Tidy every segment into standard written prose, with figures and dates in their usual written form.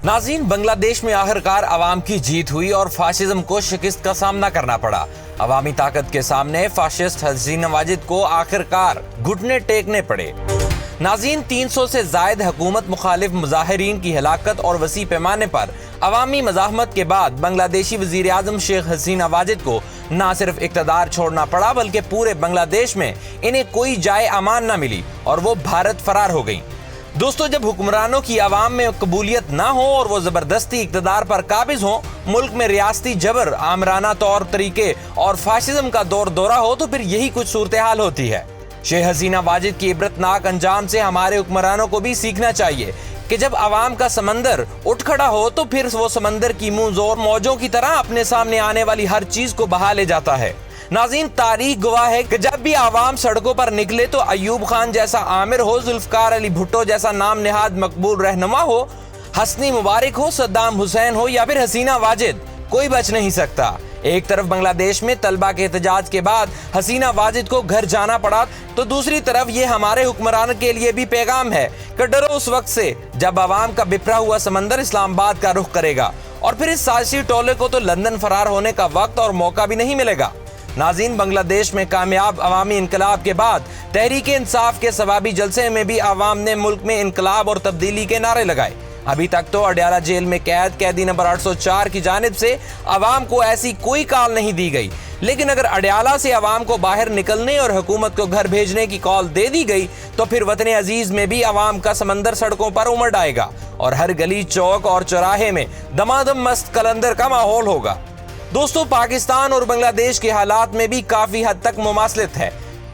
नाज़रीन, बांग्लादेश में आखिरकार अवाम की जीत हुई और फाशिज्म को शिकस्त का सामना करना पड़ा। अवामी ताकत के सामने फाशिस्ट हसीना वाजिद को आखिरकार घुटने टेकने पड़े। नाज़रीन, 300 से जायद हुकूमत मुखालिफ मुजाहिरीन की हलाकत और वसी पैमाने पर अवामी मज़ाहमत के बाद बांग्लादेशी वज़ीर आज़म शेख हसीना वाजिद को न सिर्फ इक़्तिदार छोड़ना पड़ा बल्कि पूरे बांग्लादेश में इन्हें कोई जाए अमान न मिली और वो भारत फरार हो गई। दोस्तों, जब हुक्मरानों की आवाम में कबूलियत ना हो और वो जबरदस्ती इक़्तिदार पर काबिज हो, मुल्क में रियासती जबर, आमराना तौर तरीके और फाशिज्म का दौर दौरा हो, तो फिर यही कुछ सूरत हाल होती है। शेख हसीना वाजिद की इबरतनाक अंजाम से हमारे हुक्मरानों को भी सीखना चाहिए कि जब आवाम का समंदर उठ खड़ा हो तो फिर वो समंदर की मुंह जोर मौजों की तरह अपने सामने आने वाली हर चीज को बहा ले जाता है। नाज़रीन, तारीख गवाह है कि जब भी आवाम सड़कों पर निकले तो अयूब खान जैसा आमिर हो, जुल्फकार अली भुट्टो जैसा नाम नेहाद मकबूल रहनुमा हो, हस्नी मुबारक हो, सद्दाम हुसैन हो या फिर हसीना वाजिद, कोई बच नहीं सकता। एक तरफ बांग्लादेश में तलबा के एहतजाज के बाद हसीना वाजिद को घर जाना पड़ा, तो दूसरी तरफ ये हमारे हुक्मरान के लिए भी पैगाम है कि डरो उस वक्त से जब आवाम का बिखरा हुआ समंदर इस्लामाबाद का रुख करेगा और फिर इस साजिशी टोले को तो लंदन फरार होने का वक्त और मौका भी नहीं मिलेगा। नाज़रीन, बांग्लादेश में कामयाब अवामी इनकलाब के बाद तहरीक इंसाफ के सवाबी जलसे में भी आवाम ने मुल्क में इनकलाब और तब्दीली के नारे लगाए। अभी तक तो अडयाला जेल में कैदी नंबर 804 की जानिब से आवाम को ऐसी कोई कॉल नहीं दी गई, लेकिन अगर अडयाला से आवाम को बाहर निकलने और हुकूमत को घर भेजने की कॉल दे दी गई तो फिर वतन अजीज में भी आवाम का समंदर सड़कों पर उमड़ आएगा और हर गली, चौक और चौराहे में दमादम मस्त कलंदर का माहौल होगा। दोस्तों, पाकिस्तान और बांग्लादेश के हालात में भी काफी हद तक मुमासलत है,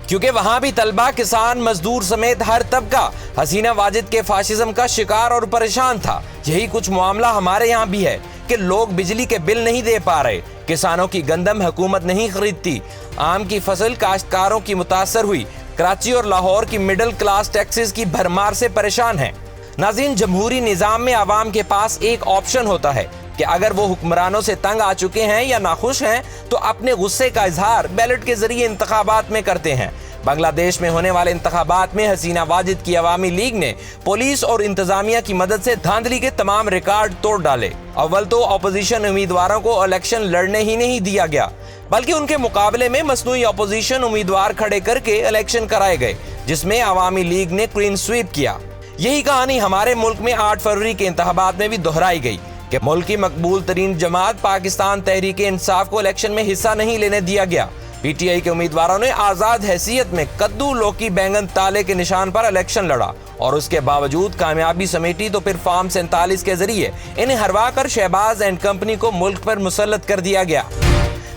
क्योंकि वहां भी तलबा, किसान, मजदूर समेत हर तबका हसीना वाजिद के फाशिज्म का शिकार और परेशान था। यही कुछ मामला हमारे यहाँ भी है कि लोग बिजली के बिल नहीं दे पा रहे, किसानों की गंदम हुकूमत नहीं खरीदती, आम की फसल काश्तकारों की मुतासर हुई, कराची और लाहौर की मिडिल क्लास टैक्सेस की भरमार से परेशान है। नाज़रीन, जमहूरी निज़ाम में आवाम के पास एक ऑप्शन होता है कि अगर वो हुक्मरानों से तंग आ चुके हैं या नाखुश हैं तो अपने गुस्से का इजहार बैलेट के जरिए इंतखाबात में करते हैं। बांग्लादेश में होने वाले इंतखाबात में हसीना वाजिद की अवामी लीग ने पुलिस और इंतजामिया की मदद से धांधली के तमाम रिकॉर्ड तोड़ डाले। अव्वल तो अपोजिशन उम्मीदवारों को इलेक्शन लड़ने ही नहीं दिया गया, बल्कि उनके मुकाबले में मसनूई अपोजिशन उम्मीदवार खड़े करके इलेक्शन कराए गए, जिसमें अवामी लीग ने क्लीन स्वीप किया। यही कहानी हमारे मुल्क में 8 फरवरी के इंतखाबात में भी दोहराई गई कि मुल्क की मकबूल तरीन जमात पाकिस्तान तहरीक इंसाफ को इलेक्शन में हिस्सा नहीं लेने दिया गया। पीटीआई के उम्मीदवारों ने आजाद हैसियत में कद्दू, लौकी, बैंगन, ताले के निशान पर इलेक्शन लड़ा और उसके बावजूद कामयाबी समेटी तो फिर फॉर्म 47 के जरिए इन्हें हरवा कर शहबाज एंड कंपनी को मुल्क पर मुसल्लत कर दिया गया।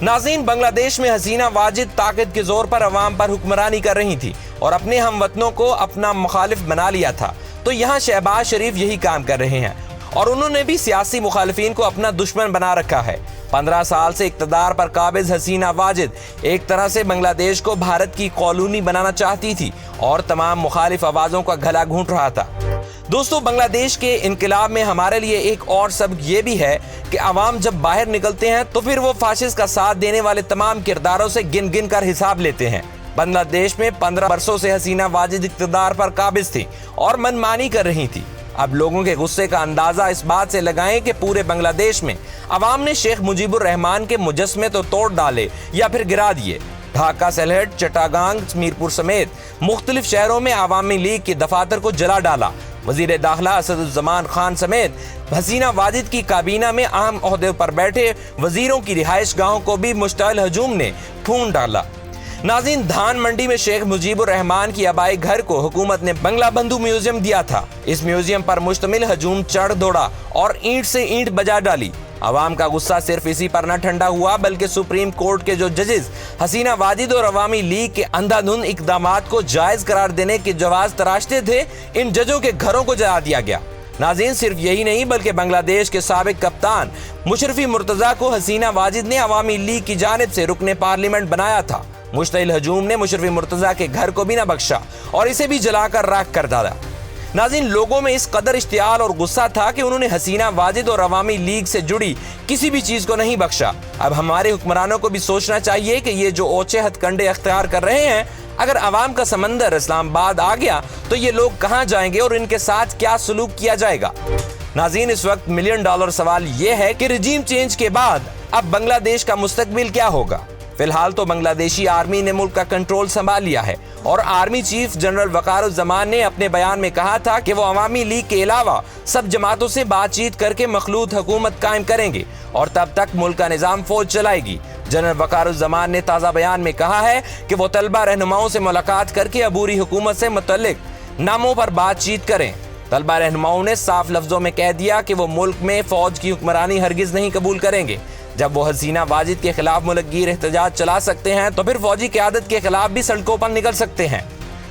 नाज़रीन, बांग्लादेश में हसीना वाजिद ताकत के जोर पर अवाम पर हुक्मरानी कर रही थी और अपने हम वतनों को अपना मुखालिफ बना लिया था, तो यहाँ शहबाज शरीफ यही काम कर रहे हैं और उन्होंने भी सियासी मुखालिफिन को अपना दुश्मन बना रखा है। 15 साल से इक़्तिदार पर काबिज हसीना वाजिद एक तरह से बांग्लादेश को भारत की कॉलोनी बनाना चाहती थी और तमाम मुखालिफ आवाज़ों का गला घूंट रहा था। दोस्तों, बांग्लादेश के इनकलाब में हमारे लिए एक और सबक ये भी है कि आवाम जब बाहर निकलते हैं तो फिर वो फाशिस्ट का साथ देने वाले तमाम किरदारों से गिन गिन कर हिसाब लेते हैं। बांग्लादेश में 15 बरसों से हसीना वाजिद इक़्तिदार पर काबिज थी और मनमानी कर रही थी। अब लोगों के गुस्से का अंदाजा इस बात से लगाएं कि पूरे बांग्लादेश में अवाम ने शेख मुजीबुर रहमान के मुजस्मे तो तोड़ डाले या फिर गिरा दिए। ढाका, सलहट, चट्टागांग, मीरपुर समेत मुख्तलिफ शहरों में अवामी लीग के दफातर को जला डाला। वजीर दाखिला असदुज़्ज़मान खान समेत हसीना वाजिद की काबीना में अहम ओहदे पर बैठे वजीरों की रिहाइश गाहों को भी मुश्तअल हजूम ने फूंक डाला। नाज़रीन, धान मंडी में शेख मुजीबुर रहमान की आबाई घर को हुकूमत ने बंगला बंधु म्यूजियम दिया था। इस म्यूजियम पर मुश्तमिल हजूम चढ़ दौड़ा और ईंट से ईंट बजा डाली। अवाम का गुस्सा सिर्फ इसी पर न ठंडा हुआ बल्कि सुप्रीम कोर्ट के जो जजेस हसीना वाजिद और अवामी लीग के अंधाधुंध इक़दामात को जायज करार देने के जवाज तराशते थे, इन जजों के घरों को जला दिया गया। नाज़रीन, सिर्फ यही नहीं बल्कि बांग्लादेश के साबिक कप्तान मुशर्रफी मुर्तजा को हसीना वाजिद ने अवामी लीग की जानिब से रुकने पार्लियामेंट बनाया था। मुश्तइल हजूम ने मुशर्रफी मुर्तजा के घर को भी न बख्शा और इसे भी जलाकर राख कर डाला। नाज़रीन, लोगों में इस कदर इश्तियाल और गुस्सा था कि उन्होंने हसीना वाजिद और अवामी लीग से जुड़ी किसी भी चीज़ को नहीं बख्शा। अब हमारे हुक्मरानों को भी सोचना चाहिए कि ये जो ओछे हथकंडे अख्तियार कर रहे हैं, अगर अवाम का समंदर इस्लामाबाद आ गया तो ये लोग कहाँ जाएंगे और इनके साथ क्या सलूक किया जाएगा। नाज़रीन, इस वक्त $1 मिलियन सवाल ये है कि रजीम चेंज के बाद अब बांग्लादेश का मुस्तकबिल क्या होगा। फिलहाल तो बांग्लादेशी आर्मी ने मुल्क का कंट्रोल संभाल लिया है और आर्मी चीफ जनरल वकारुज़्ज़मान ने अपने बयान में कहा था कि वो अवामी लीग के अलावा सब जमातों से बातचीत करके मखलूत हुकूमत कायम करेंगे और तब तक मुल्क का निज़ाम फौज चलाएगी। जनरल वकारुज़्ज़मान ने ताज़ा बयान में कहा है कि वो तलबा रहनुमाओं से मुलाकात करके अबूरी हुकूमत से मुतल्लिक नामों पर बातचीत करें। तलबा रहनुमाओं ने साफ लफ्जों में कह दिया कि वो मुल्क में फौज की हुक्मरानी हरगिज नहीं कबूल करेंगे। जब वो हसीना वाजिद के खिलाफ मुल्कगीर एहतजाज चला सकते हैं तो फिर फौजी क़यादत के खिलाफ भी सड़कों पर निकल सकते हैं।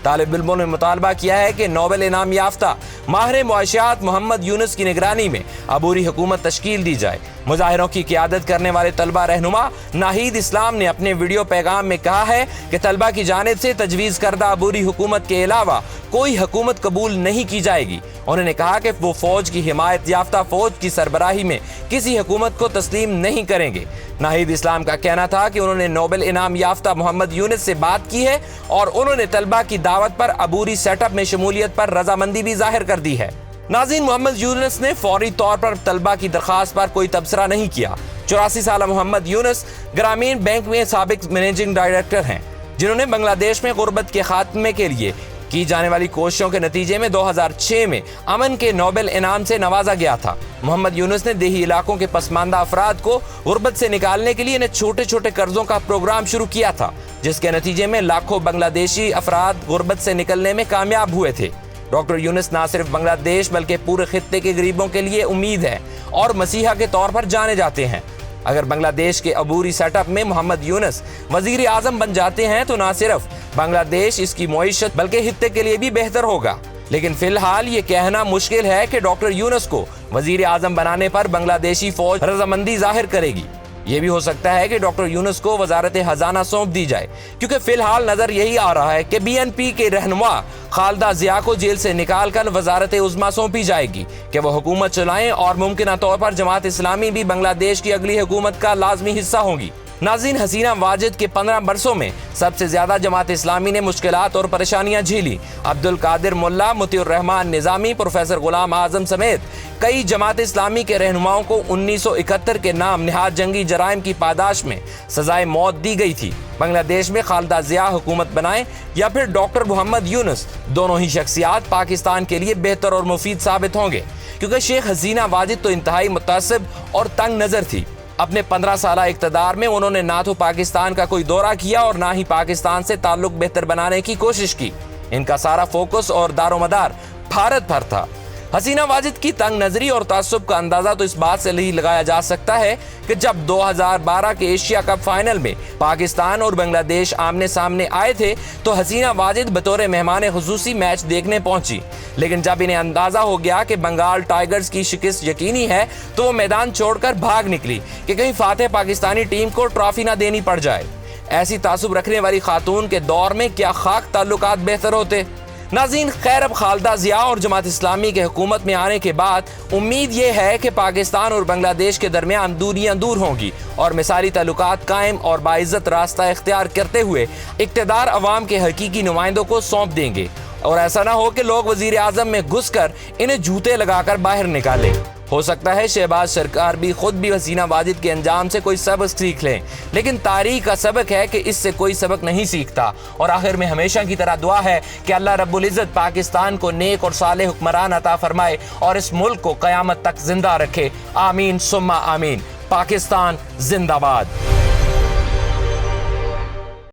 तालिब इल्मों ने मुतालबा किया है कि नोबेल इनाम याफ्ता माहिर मुआशियात मोहम्मद यूनुस की निगरानी में अबूरी हुकूमत तश्कील दी जाए। मुजाहिरों की क़यादत करने वाले तलबा रहनुमा नाहीद इस्लाम ने अपने वीडियो पैगाम में कहा है कि तलबा की जानिब से तजवीज़ करदा अबूरी हुकूमत के अलावा कोई हुकूमत कबूल नहीं की जाएगी। उन्होंने कहा कि वो फौज की हिमायत याफ्ता फौज की सरबराही में किसी हुकूमत को तस्लीम नहीं करेंगे। नाहीद इस्लाम का कहना था कि उन्होंने नोबेल इनाम याफ्ता मोहम्मद यूनुस से बात की है और उन्होंने तलबा की दावत पर अबूरी सेटअप में शमूलियत पर रजामंदी भी जाहिर कर दी है। नाज़रीन, मोहम्मद यूनुस ने फौरी तौर पर तलबा की दरख्वास्त पर कोई तबसरा नहीं किया। 84 साल मोहम्मद यूनुस ग्रामीण बैंक में साबिक मैनेजिंग डायरेक्टर हैं, जिन्होंने बांग्लादेश में गुर्बत के खात्मे के लिए की जाने वाली कोशिशों के नतीजे में 2006 में अमन के नोबेल इनाम से नवाजा गया था। मोहम्मद यूनुस ने देही इलाकों के पसमानदा अफराद को गुर्बत से निकालने के लिए इन्हें छोटे छोटे कर्जों का प्रोग्राम शुरू किया था, जिसके नतीजे में लाखों बांग्लादेशी अफराद गुर्बत से निकलने में कामयाब हुए थे। डॉक्टर यूनुस न सिर्फ बांग्लादेश बल्कि पूरे खित्ते के गरीबों के लिए उम्मीद है और मसीहा के तौर पर जाने जाते हैं। अगर बांग्लादेश के अबूरी सेटअप में मोहम्मद यूनुस वजीर आजम बन जाते हैं तो न सिर्फ बांग्लादेश इसकी मईशत बल्कि खित्ते के लिए भी बेहतर होगा। लेकिन फिलहाल ये कहना मुश्किल है कि डॉक्टर यूनुस को वजीर आजम बनाने पर बांग्लादेशी फौज रजामंदी जाहिर करेगी। ये भी हो सकता है कि डॉक्टर यूनुस को वजारत खजाना सौंप दी जाए, क्योंकि फिलहाल नजर यही आ रहा है कि BNP के रहनुमा खालिदा जिया को जेल से निकाल कर वजारत उज़्मा सौंपी जाएगी कि वो हुकूमत चलाएं और मुमकिन तौर पर जमात इस्लामी भी बांग्लादेश की अगली हुकूमत का लाजमी हिस्सा होगी। नाज़रीन, हसीना वाजिद के 15 बरसों में सबसे ज्यादा जमात इस्लामी ने मुश्किलात और परेशानियां झेली। अब्दुल कादिर मुल्ला, मुतीउर रहमान निज़ामी, प्रोफेसर गुलाम आजम समेत कई जमात इस्लामी के रहनुमाओं को 1971 के नाम निहायत जंगी जराइम की पादाश में सजाए मौत दी गई थी। बांग्लादेश में खालिदा जिया हुकूमत बनाए या फिर डॉक्टर मोहम्मद यूनुस, दोनों ही शख्सियात पाकिस्तान के लिए बेहतर और मुफीद साबित होंगे, क्योंकि शेख हसीना वाजिद तो इंतहाई मुतासिब और तंग नजर थी। अपने 15 साल इक़्तिदार में उन्होंने ना तो पाकिस्तान का कोई दौरा किया और ना ही पाकिस्तान से ताल्लुक बेहतर बनाने की कोशिश की। इनका सारा फोकस और दारोमदार भारत पर था। हसीना वाजिद की तंग नजरी और तासुब का अंदाजा तो इस बात से नहीं लगाया जा सकता है कि जब 2012 के एशिया कप फाइनल में पाकिस्तान और बांग्लादेश आमने सामने आए थे तो हसीना वाजिद बतौर मेहमान खुसूसी मैच देखने पहुंची। लेकिन जब इन्हें अंदाजा हो गया कि बंगाल टाइगर्स की शिकस्त यकीनी है तो वो मैदान छोड़कर भाग निकली कि कहीं फातेह पाकिस्तानी टीम को ट्रॉफी ना देनी पड़ जाए। ऐसी तासुब रखने वाली खातून के दौर में क्या खाक ताल्लुकात बेहतर होते। नाज़रीन, खैर अब खालिदा जिया और जमात इस्लामी के हुकूमत में आने के बाद उम्मीद ये है कि पाकिस्तान और बांग्लादेश के दरमियान दूरियां दूर होंगी और मिसाली ताल्लुकात कायम और बाइज्जत रास्ता इख्तियार करते हुए इक़्तिदार अवाम के हकीकी नुमाइंदों को सौंप देंगे और ऐसा ना हो कि लोग वजीर आजम में घुसकर इन्हें जूते लगाकर बाहर निकालें। हो सकता है शहबाज सरकार भी खुद भी हसीना वाजिद के अंजाम से कोई सबक सीख लें, लेकिन तारीख का सबक है कि इससे कोई सबक नहीं सीखता। और आखिर में हमेशा की तरह दुआ है कि अल्लाह रब्बुल इज़्ज़त पाकिस्तान को नेक और साले हुक्मरान अता फरमाए और इस मुल्क को क़यामत तक जिंदा रखे। आमीन सुम्मा आमीन। पाकिस्तान जिंदाबाद।